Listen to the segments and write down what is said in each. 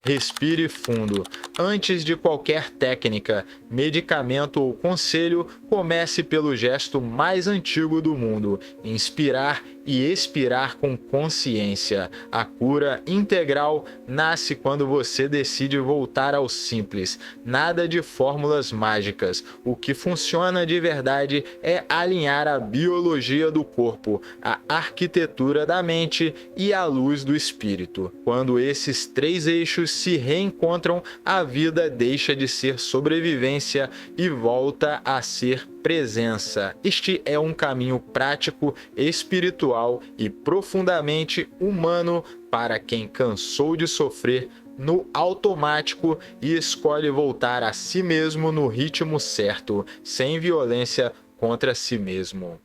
Respire fundo. Antes de qualquer técnica, medicamento ou conselho, comece pelo gesto mais antigo do mundo: inspirar e expirar com consciência. A cura integral nasce quando você decide voltar ao simples. Nada de fórmulas mágicas. O que funciona de verdade é alinhar a biologia do corpo, a arquitetura da mente e a luz do espírito. Quando esses três eixos se reencontram, a vida deixa de ser sobrevivência e volta a ser presença. Este é um caminho prático, espiritual e profundamente humano para quem cansou de sofrer no automático e escolhe voltar a si mesmo no ritmo certo, sem violência contra si mesmo.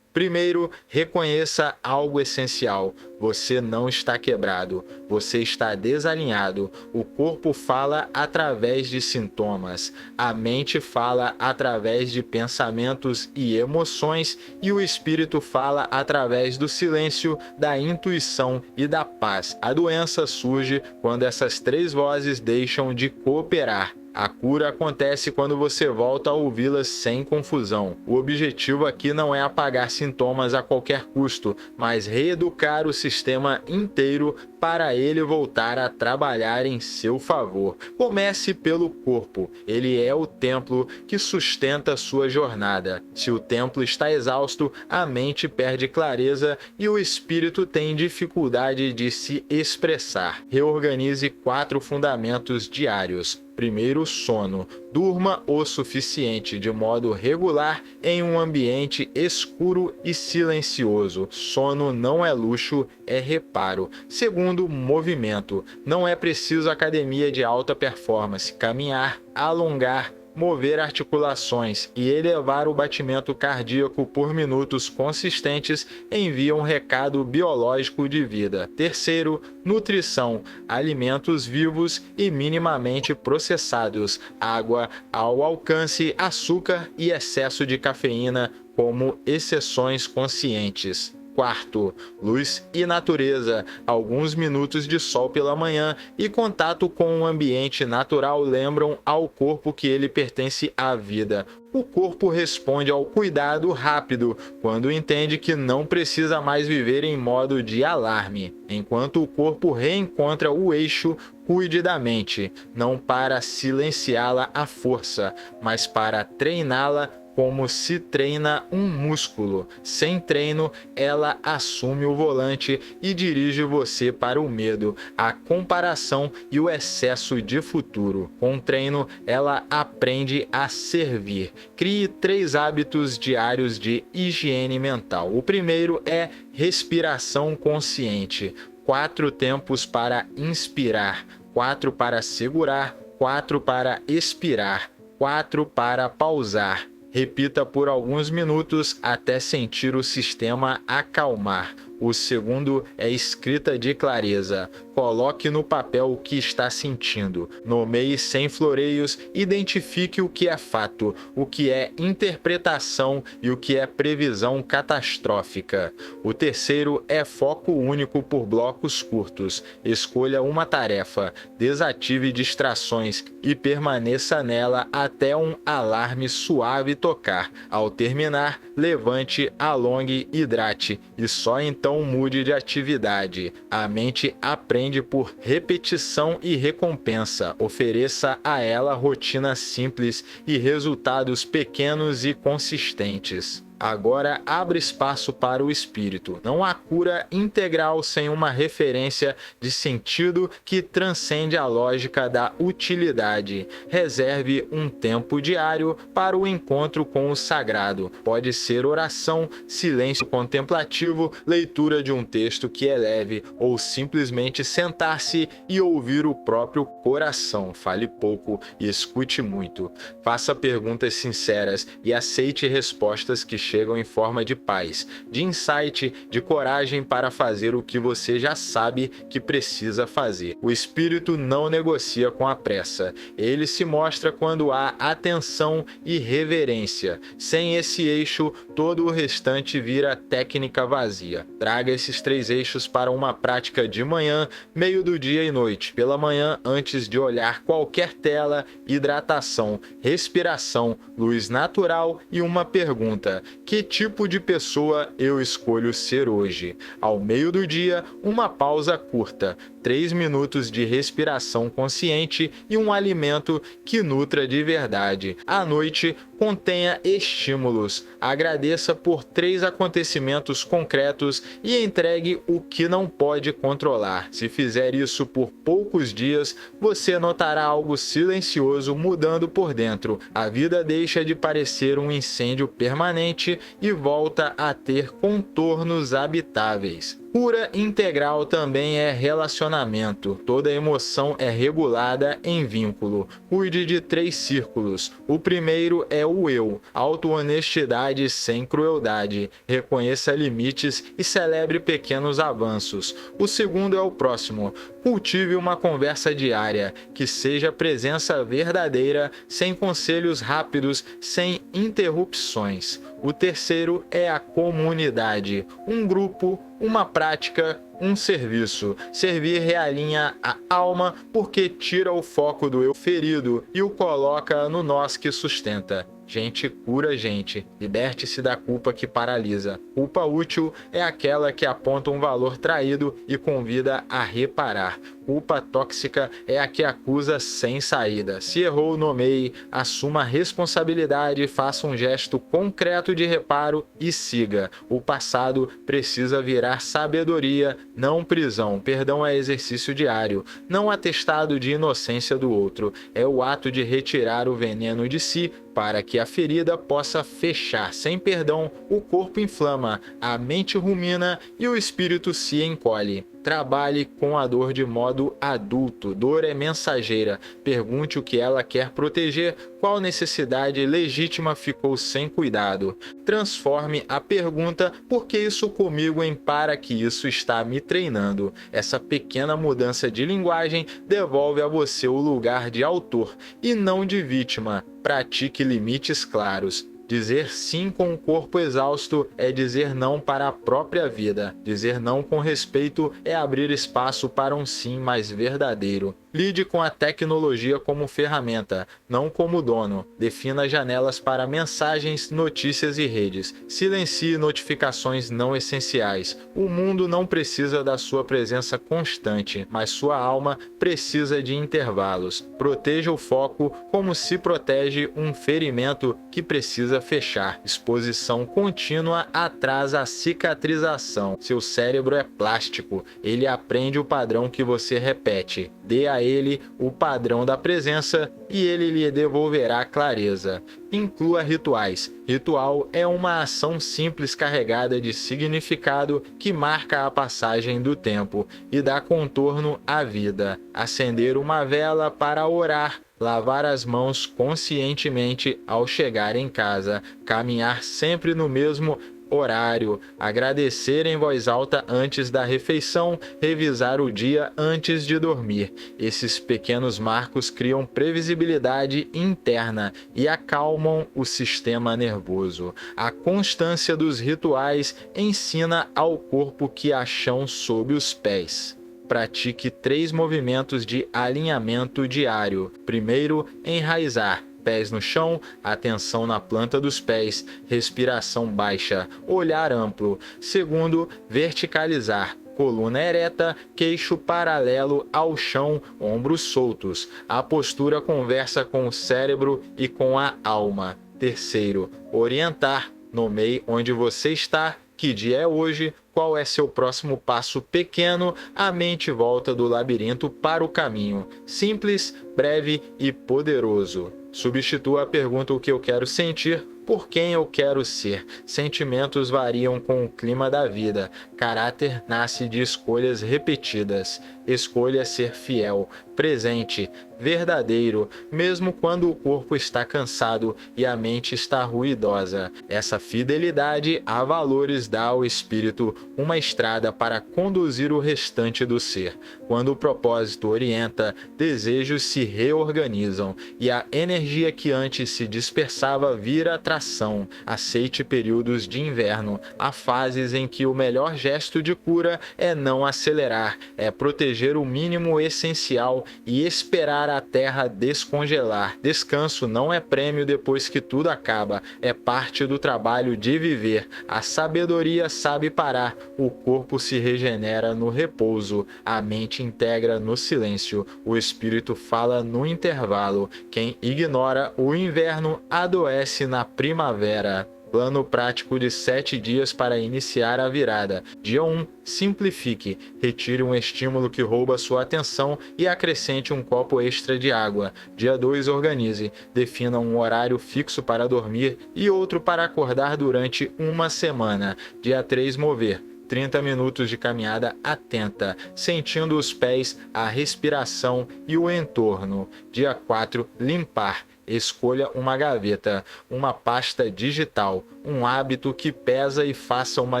Primeiro, reconheça algo essencial: você não está quebrado, você está desalinhado. O corpo fala através de sintomas, a mente fala através de pensamentos e emoções, e o espírito fala através do silêncio, da intuição e da paz. A doença surge quando essas três vozes deixam de cooperar. A cura acontece quando você volta a ouvi-las sem confusão. O objetivo aqui não é apagar sintomas a qualquer custo, mas reeducar o sistema inteiro para ele voltar a trabalhar em seu favor. Comece pelo corpo. Ele é o templo que sustenta sua jornada. Se o templo está exausto, a mente perde clareza e o espírito tem dificuldade de se expressar. Reorganize 4 fundamentos diários. Primeiro, sono. Durma o suficiente de modo regular em um ambiente escuro e silencioso. Sono não é luxo, é reparo. Segundo, movimento. Não é preciso academia de alta performance. Caminhar, alongar, mover articulações e elevar o batimento cardíaco por minutos consistentes envia um recado biológico de vida. Terceiro, nutrição. Alimentos vivos e minimamente processados. Água ao alcance, açúcar e excesso de cafeína como exceções conscientes. Quarto, luz e natureza. Alguns minutos de sol pela manhã e contato com o ambiente natural lembram ao corpo que ele pertence à vida. O corpo responde ao cuidado rápido quando entende que não precisa mais viver em modo de alarme. Enquanto o corpo reencontra o eixo, cuide da mente, não para silenciá-la à força, mas para treiná-la como se treina um músculo. Sem treino, ela assume o volante e dirige você para o medo, a comparação e o excesso de futuro. Com treino, ela aprende a servir. Crie 3 hábitos diários de higiene mental. O primeiro é respiração consciente. 4 tempos para inspirar, 4 para segurar, 4 para expirar, 4 para pausar. Repita por alguns minutos até sentir o sistema acalmar. O segundo é escrita de clareza. Coloque no papel o que está sentindo. Nomeie sem floreios, identifique o que é fato, o que é interpretação e o que é previsão catastrófica. O terceiro é foco único por blocos curtos. Escolha uma tarefa, desative distrações e permaneça nela até um alarme suave tocar. Ao terminar, levante, alongue, hidrate e só então mude de atividade. A mente aprende por repetição e recompensa. Ofereça a ela rotina simples e resultados pequenos e consistentes. Agora abre espaço para o espírito. Não há cura integral sem uma referência de sentido que transcende a lógica da utilidade. Reserve um tempo diário para o encontro com o sagrado. Pode ser oração, silêncio contemplativo, leitura de um texto que eleve ou simplesmente sentar-se e ouvir o próprio coração. Fale pouco e escute muito. Faça perguntas sinceras e aceite respostas que chegam em forma de paz, de insight, de coragem para fazer o que você já sabe que precisa fazer. O espírito não negocia com a pressa. Ele se mostra quando há atenção e reverência. Sem esse eixo, todo o restante vira técnica vazia. Traga esses 3 eixos para uma prática de manhã, meio do dia e noite. Pela manhã, antes de olhar qualquer tela, hidratação, respiração, luz natural e uma pergunta: que tipo de pessoa eu escolho ser hoje? Ao meio do dia, uma pausa curta, 3 minutos de respiração consciente e um alimento que nutra de verdade. À noite, contenha estímulos. Agradeça por 3 acontecimentos concretos e entregue o que não pode controlar. Se fizer isso por poucos dias, você notará algo silencioso mudando por dentro. A vida deixa de parecer um incêndio permanente e volta a ter contornos habitáveis. Cura integral também é relacionamento. Toda emoção é regulada em vínculo. Cuide de 3 círculos. O primeiro é o eu, auto-honestidade sem crueldade. Reconheça limites e celebre pequenos avanços. O segundo é o próximo. Cultive uma conversa diária, que seja presença verdadeira, sem conselhos rápidos, sem interrupções. O terceiro é a comunidade, um grupo, uma prática, um serviço. Servir realinha a alma porque tira o foco do eu ferido e o coloca no nós que sustenta. Gente cura gente. Liberte-se da culpa que paralisa. Culpa útil é aquela que aponta um valor traído e convida a reparar. Culpa tóxica é a que acusa sem saída. Se errou, nomeie, assuma a responsabilidade, faça um gesto concreto de reparo e siga. O passado precisa virar sabedoria, não prisão. Perdão é exercício diário, não atestado de inocência do outro. É o ato de retirar o veneno de si para que a ferida possa fechar. Sem perdão, o corpo inflama, a mente rumina e o espírito se encolhe. Trabalhe com a dor de modo adulto. Dor é mensageira. Pergunte o que ela quer proteger, qual necessidade legítima ficou sem cuidado. Transforme a pergunta: por que isso comigo em para que isso está me treinando? Essa pequena mudança de linguagem devolve a você o lugar de autor e não de vítima. Pratique limites claros. Dizer sim com o corpo exausto é dizer não para a própria vida. Dizer não com respeito é abrir espaço para um sim mais verdadeiro. Lide com a tecnologia como ferramenta, não como dono. Defina janelas para mensagens, notícias e redes. Silencie notificações não essenciais. O mundo não precisa da sua presença constante, mas sua alma precisa de intervalos. Proteja o foco como se protege um ferimento que precisa fechar. Exposição contínua atrasa a cicatrização. Seu cérebro é plástico, ele aprende o padrão que você repete. Dê a ele o padrão da presença e ele lhe devolverá clareza. Inclua rituais. Ritual é uma ação simples carregada de significado que marca a passagem do tempo e dá contorno à vida. Acender uma vela para orar, lavar as mãos conscientemente ao chegar em casa, caminhar sempre no mesmo horário, agradecer em voz alta antes da refeição, revisar o dia antes de dormir. Esses pequenos marcos criam previsibilidade interna e acalmam o sistema nervoso. A constância dos rituais ensina ao corpo que há chão sob os pés. Pratique 3 movimentos de alinhamento diário. Primeiro, enraizar. Pés no chão, atenção na planta dos pés, respiração baixa, olhar amplo. Segundo, verticalizar. Coluna ereta, queixo paralelo ao chão, ombros soltos. A postura conversa com o cérebro e com a alma. Terceiro, orientar. Nomeie onde você está, que dia é hoje, qual é seu próximo passo pequeno, a mente volta do labirinto para o caminho. Simples, breve e poderoso. Substitua a pergunta o que eu quero sentir por quem eu quero ser. Sentimentos variam com o clima da vida. Caráter nasce de escolhas repetidas. Escolha ser fiel, presente, verdadeiro, mesmo quando o corpo está cansado e a mente está ruidosa. Essa fidelidade a valores dá ao espírito uma estrada para conduzir o restante do ser. Quando o propósito orienta, desejos se reorganizam e a energia que antes se dispersava vira atração. Aceite períodos de inverno. Há fases em que o melhor gesto de cura é não acelerar, é proteger o mínimo essencial e esperar a terra descongelar. Descanso não é prêmio depois que tudo acaba, é parte do trabalho de viver. A sabedoria sabe parar, o corpo se regenera no repouso, a mente integra no silêncio, o espírito fala no intervalo. Quem ignora o inverno adoece na primavera. Plano prático de 7 dias para iniciar a virada. Dia 1. Simplifique. Retire um estímulo que rouba sua atenção e acrescente um copo extra de água. Dia 2. Organize. Defina um horário fixo para dormir e outro para acordar durante uma semana. Dia 3. Mover. 30 minutos de caminhada atenta, sentindo os pés, a respiração e o entorno. Dia 4. Limpar. Escolha uma gaveta, uma pasta digital, um hábito que pesa e faça uma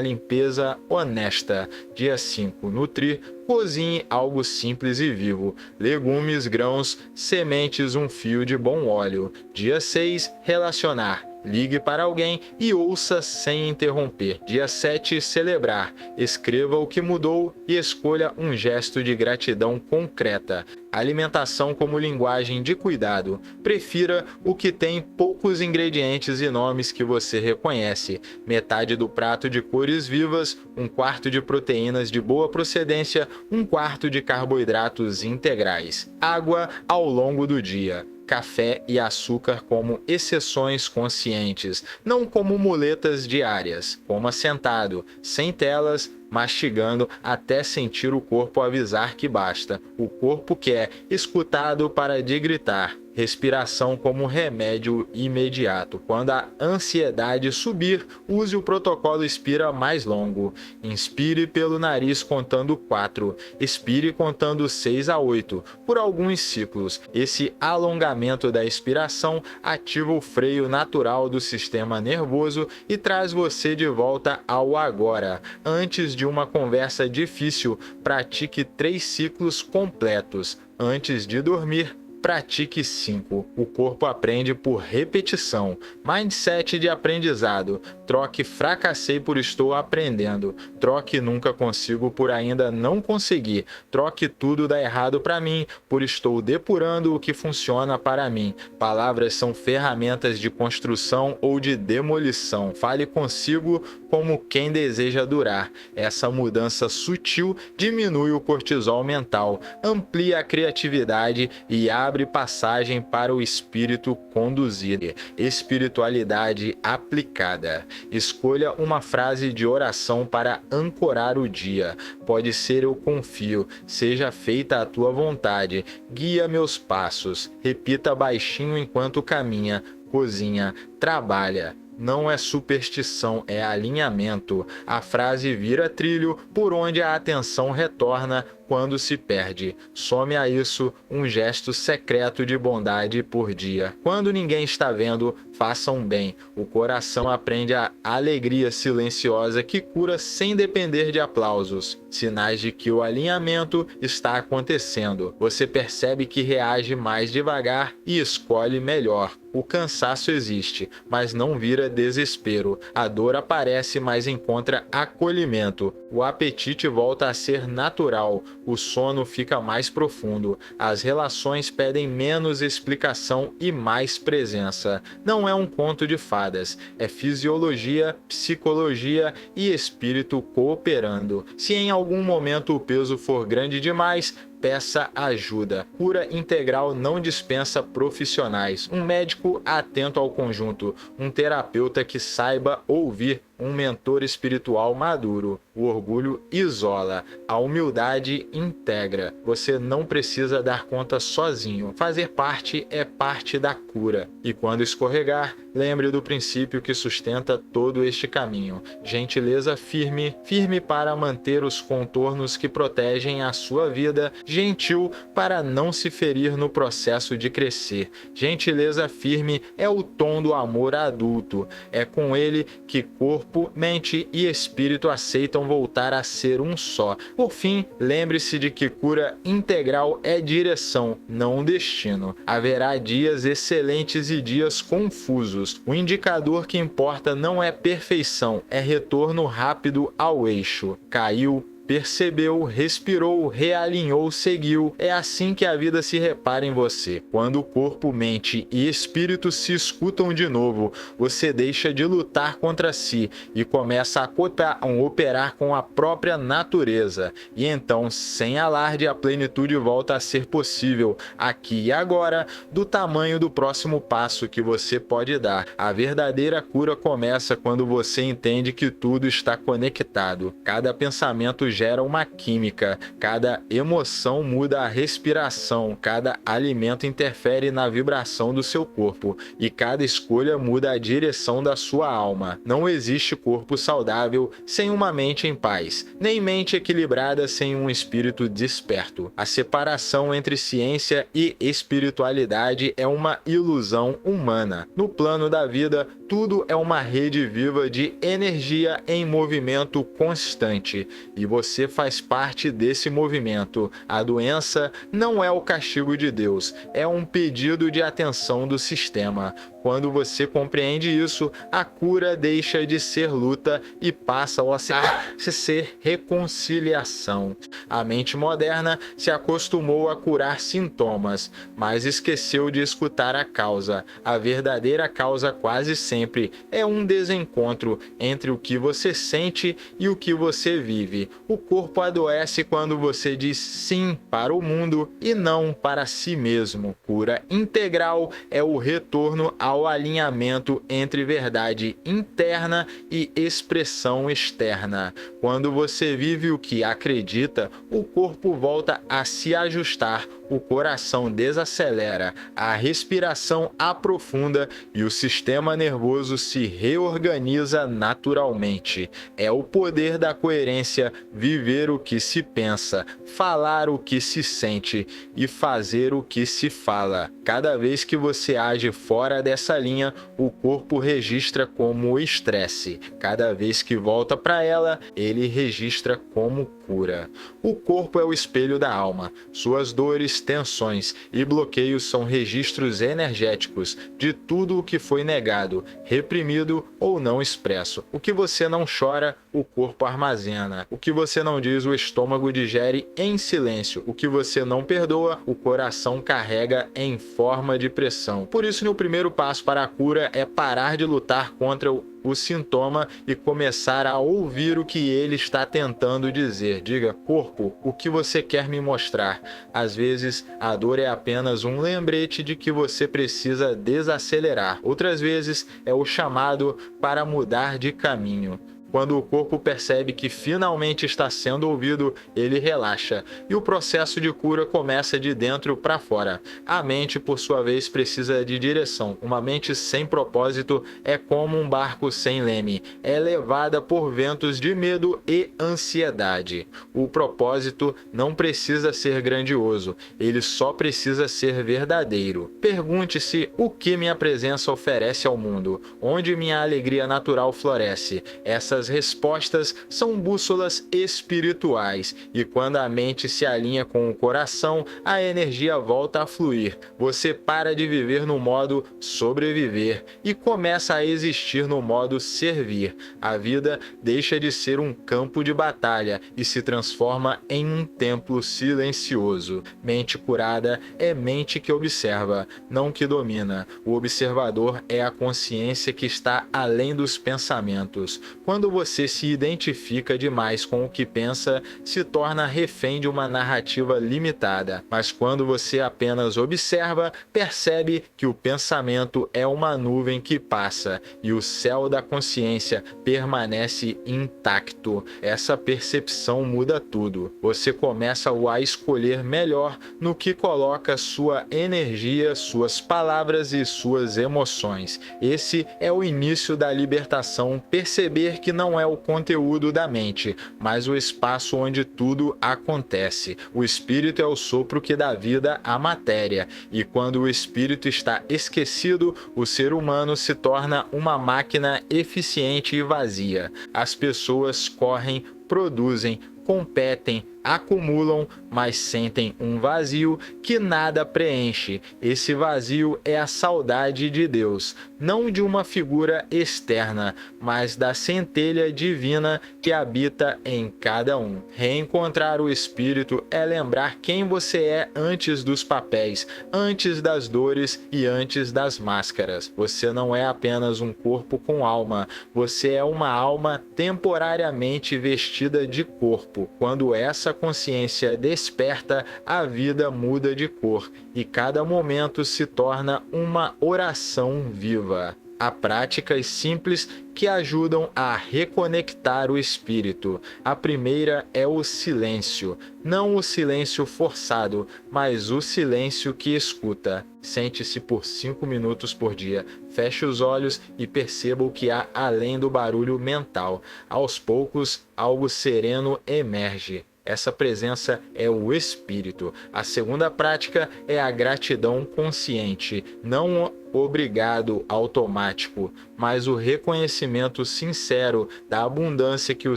limpeza honesta. Dia 5. Nutrir. Cozinhe algo simples e vivo. Legumes, grãos, sementes, um fio de bom óleo. Dia 6. Relacionar. Ligue para alguém e ouça sem interromper. Dia 7. Celebrar. Escreva o que mudou e escolha um gesto de gratidão concreta. Alimentação como linguagem de cuidado. Prefira o que tem poucos ingredientes e nomes que você reconhece. Metade do prato de cores vivas, um quarto de proteínas de boa procedência, um quarto de carboidratos integrais. Água ao longo do dia. Café e açúcar como exceções conscientes, não como muletas diárias. Coma sentado, sem telas, mastigando até sentir o corpo avisar que basta. O corpo quer, escutado para de gritar. Respiração como remédio imediato. Quando a ansiedade subir, use o protocolo expira mais longo. Inspire pelo nariz contando 4. Expire contando 6 a 8, por alguns ciclos. Esse alongamento da expiração ativa o freio natural do sistema nervoso e traz você de volta ao agora. Antes de uma conversa difícil, pratique 3 ciclos completos. Antes de dormir, pratique 5. O corpo aprende por repetição. Mindset de aprendizado. Troque fracassei por estou aprendendo. Troque nunca consigo por ainda não conseguir. Troque tudo dá errado para mim por estou depurando o que funciona para mim. Palavras são ferramentas de construção ou de demolição. Fale consigo como quem deseja durar. Essa mudança sutil diminui o cortisol mental, amplia a criatividade e abre passagem para o espírito conduzir. Espiritualidade aplicada. Escolha uma frase de oração para ancorar o dia. Pode ser eu confio, seja feita a tua vontade, guia meus passos. Repita baixinho enquanto caminha, cozinha, trabalha. Não é superstição, é alinhamento. A frase vira trilho por onde a atenção retorna quando se perde. Some a isso um gesto secreto de bondade por dia. Quando ninguém está vendo, faça um bem. O coração aprende a alegria silenciosa que cura sem depender de aplausos. Sinais de que o alinhamento está acontecendo. Você percebe que reage mais devagar e escolhe melhor. O cansaço existe, mas não vira desespero. A dor aparece, mas encontra acolhimento. O apetite volta a ser natural. O sono fica mais profundo. As relações pedem menos explicação e mais presença. Não é um conto de fadas. É fisiologia, psicologia e espírito cooperando. Se em algum momento o peso for grande demais, peça ajuda. Cura integral não dispensa profissionais. Um médico atento ao conjunto, um terapeuta que saiba ouvir, um mentor espiritual maduro. O orgulho isola, a humildade integra. Você não precisa dar conta sozinho. Fazer parte é parte da cura. E quando escorregar, lembre do princípio que sustenta todo este caminho. Gentileza firme, firme para manter os contornos que protegem a sua vida, gentil para não se ferir no processo de crescer. Gentileza firme é o tom do amor adulto. É com ele que corpo, mente e espírito aceitam voltar a ser um só. Por fim, lembre-se de que cura integral é direção, não um destino. Haverá dias excelentes e dias confusos. O indicador que importa não é perfeição, é retorno rápido ao eixo. Caiu, percebeu, respirou, realinhou, seguiu. É assim que a vida se repara em você. Quando o corpo, mente e espírito se escutam de novo, você deixa de lutar contra si e começa a operar com a própria natureza. E então, sem alarde, a plenitude volta a ser possível, aqui e agora, do tamanho do próximo passo que você pode dar. A verdadeira cura começa quando você entende que tudo está conectado. Cada pensamento gera uma química, cada emoção muda a respiração, cada alimento interfere na vibração do seu corpo e cada escolha muda a direção da sua alma. Não existe corpo saudável sem uma mente em paz, nem mente equilibrada sem um espírito desperto. A separação entre ciência e espiritualidade é uma ilusão humana. No plano da vida, tudo é uma rede viva de energia em movimento constante e você faz parte desse movimento. A doença não é o castigo de Deus, é um pedido de atenção do sistema. Quando você compreende isso, a cura deixa de ser luta e passa a ser reconciliação. A mente moderna se acostumou a curar sintomas, mas esqueceu de escutar a causa. A verdadeira causa quase sempre é um desencontro entre o que você sente e o que você vive. O corpo adoece quando você diz sim para o mundo e não para si mesmo. Cura integral é o retorno ao alinhamento entre verdade interna e expressão externa. Quando você vive o que acredita, o corpo volta a se ajustar, o coração desacelera, a respiração aprofunda e o sistema nervoso se reorganiza naturalmente. É o poder da coerência viver o que se pensa, falar o que se sente e fazer o que se fala. Cada vez que você age fora dessa linha, o corpo registra como estresse. Cada vez que volta para ela, ele registra como cura. O corpo é o espelho da alma. Suas dores, tensões e bloqueios são registros energéticos de tudo o que foi negado, reprimido ou não expresso. O que você não chora, o corpo armazena. O que você não diz, o estômago digere em silêncio. O que você não perdoa, o coração carrega em forma de pressão. Por isso, o primeiro passo para a cura é parar de lutar contra o sintoma e começar a ouvir o que ele está tentando dizer. Diga: corpo, o que você quer me mostrar? Às vezes, a dor é apenas um lembrete de que você precisa desacelerar. Outras vezes, é o chamado para mudar de caminho. Quando o corpo percebe que finalmente está sendo ouvido, ele relaxa e o processo de cura começa de dentro para fora. A mente, por sua vez, precisa de direção. Uma mente sem propósito é como um barco sem leme. É levada por ventos de medo e ansiedade. O propósito não precisa ser grandioso, ele só precisa ser verdadeiro. Pergunte-se: o que minha presença oferece ao mundo? Onde minha alegria natural floresce? Essas respostas são bússolas espirituais e quando a mente se alinha com o coração, a energia volta a fluir. Você para de viver no modo sobreviver e começa a existir no modo servir. A vida deixa de ser um campo de batalha e se transforma em um templo silencioso. Mente curada é mente que observa, não que domina. O observador é a consciência que está além dos pensamentos. Quando Quando você se identifica demais com o que pensa, se torna refém de uma narrativa limitada. Mas quando você apenas observa, percebe que o pensamento é uma nuvem que passa e o céu da consciência permanece intacto. Essa percepção muda tudo. Você começa a escolher melhor no que coloca sua energia, suas palavras e suas emoções. Esse é o início da libertação, perceber que não é o conteúdo da mente, mas o espaço onde tudo acontece. O espírito é o sopro que dá vida à matéria, e quando o espírito está esquecido, o ser humano se torna uma máquina eficiente e vazia. As pessoas correm, produzem, competem, acumulam, mas sentem um vazio que nada preenche. Esse vazio é a saudade de Deus, não de uma figura externa, mas da centelha divina que habita em cada um. Reencontrar o Espírito é lembrar quem você é antes dos papéis, antes das dores e antes das máscaras. Você não é apenas um corpo com alma, você é uma alma temporariamente vestida de corpo. Quando essa consciência desperta, a vida muda de cor e cada momento se torna uma oração viva. Há práticas simples que ajudam a reconectar o espírito. A primeira é o silêncio. Não o silêncio forçado, mas o silêncio que escuta. Sente-se por 5 minutos por dia. Feche os olhos e perceba o que há além do barulho mental. Aos poucos, algo sereno emerge. Essa presença é o espírito. A segunda prática é a gratidão consciente, não obrigado automático, mas o reconhecimento sincero da abundância que o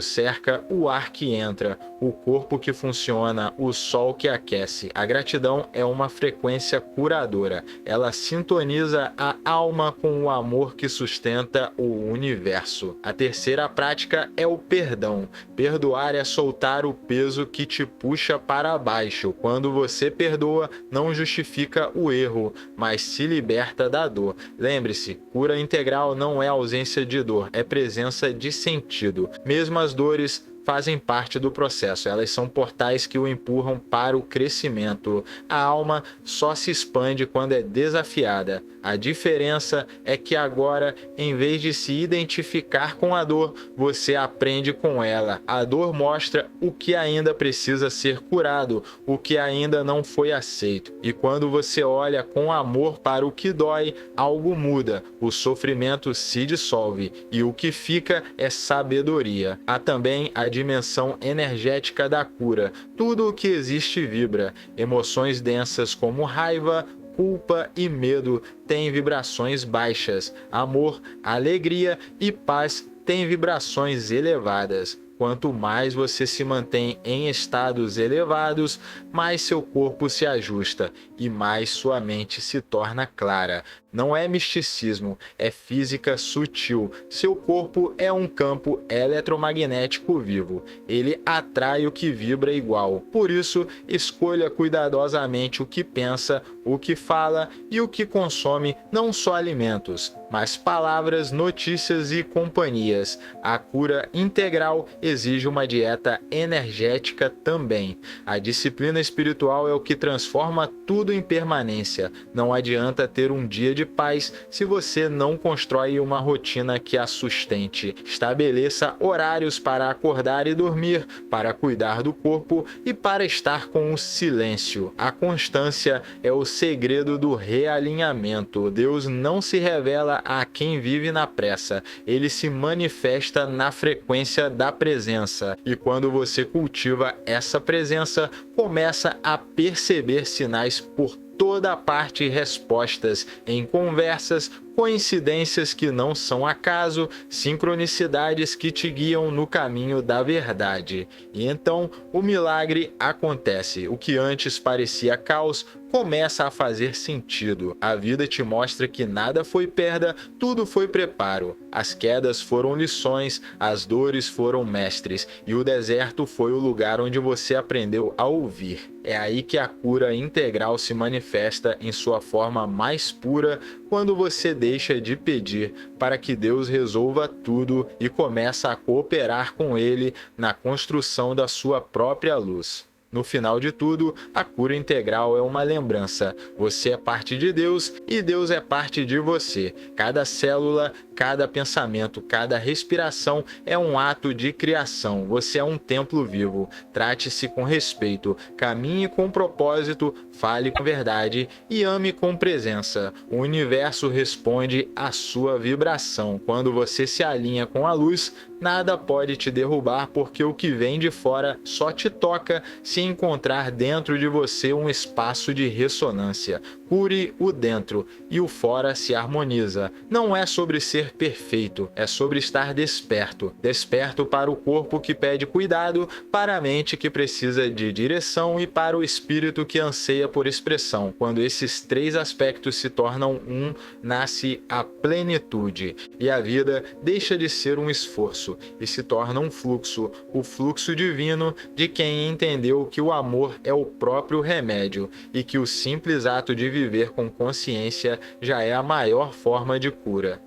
cerca, o ar que entra, o corpo que funciona, o sol que aquece. A gratidão é uma frequência curadora. Ela sintoniza a alma com o amor que sustenta o universo. A terceira prática é o perdão. Perdoar é soltar o peso que te puxa para baixo. Quando você perdoa, não justifica o erro, mas se liberta da dor. Lembre-se, cura integral não é ausência de dor, é presença de sentido. Mesmo as dores fazem parte do processo, elas são portais que o empurram para o crescimento. A alma só se expande quando é desafiada. A diferença é que agora, em vez de se identificar com a dor, você aprende com ela. A dor mostra o que ainda precisa ser curado, o que ainda não foi aceito. E quando você olha com amor para o que dói, algo muda, o sofrimento se dissolve e o que fica é sabedoria. Há também a dimensão energética da cura. Tudo o que existe vibra. Emoções densas como raiva, culpa e medo têm vibrações baixas. Amor, alegria e paz têm vibrações elevadas. Quanto mais você se mantém em estados elevados, mais seu corpo se ajusta e mais sua mente se torna clara. Não é misticismo, é física sutil. Seu corpo é um campo eletromagnético vivo. Ele atrai o que vibra igual. Por isso, escolha cuidadosamente o que pensa, o que fala e o que consome, não só alimentos, mas palavras, notícias e companhias. A cura integral exige uma dieta energética também. A disciplina espiritual é o que transforma tudo em permanência. Não adianta ter um dia de paz se você não constrói uma rotina que a sustente. Estabeleça horários para acordar e dormir, para cuidar do corpo e para estar com o silêncio. A constância é o segredo do realinhamento. Deus não se revela a quem vive na pressa. Ele se manifesta na frequência da presença. E quando você cultiva essa presença, começa a perceber sinais por toda a parte, respostas em conversas, coincidências que não são acaso, sincronicidades que te guiam no caminho da verdade. E então o milagre acontece. O que antes parecia caos começa a fazer sentido. A vida te mostra que nada foi perda, tudo foi preparo. As quedas foram lições, as dores foram mestres, e o deserto foi o lugar onde você aprendeu a ouvir. É aí que a cura integral se manifesta em sua forma mais pura, quando você deixa de pedir para que Deus resolva tudo e começa a cooperar com Ele na construção da sua própria luz. No final de tudo, a cura integral é uma lembrança. Você é parte de Deus e Deus é parte de você. Cada célula, cada pensamento, cada respiração é um ato de criação. Você é um templo vivo. Trate-se com respeito, caminhe com propósito, fale com verdade e ame com presença. O universo responde à sua vibração. Quando você se alinha com a luz, nada pode te derrubar, porque o que vem de fora só te toca se encontrar dentro de você um espaço de ressonância. Cure o dentro e o fora se harmoniza. Não é sobre ser perfeito, é sobre estar desperto. Desperto para o corpo que pede cuidado, para a mente que precisa de direção e para o espírito que anseia por expressão. Quando esses três aspectos se tornam um, nasce a plenitude e a vida deixa de ser um esforço e se torna um fluxo, o fluxo divino de quem entendeu que o amor é o próprio remédio e que o simples ato de viver com consciência já é a maior forma de cura.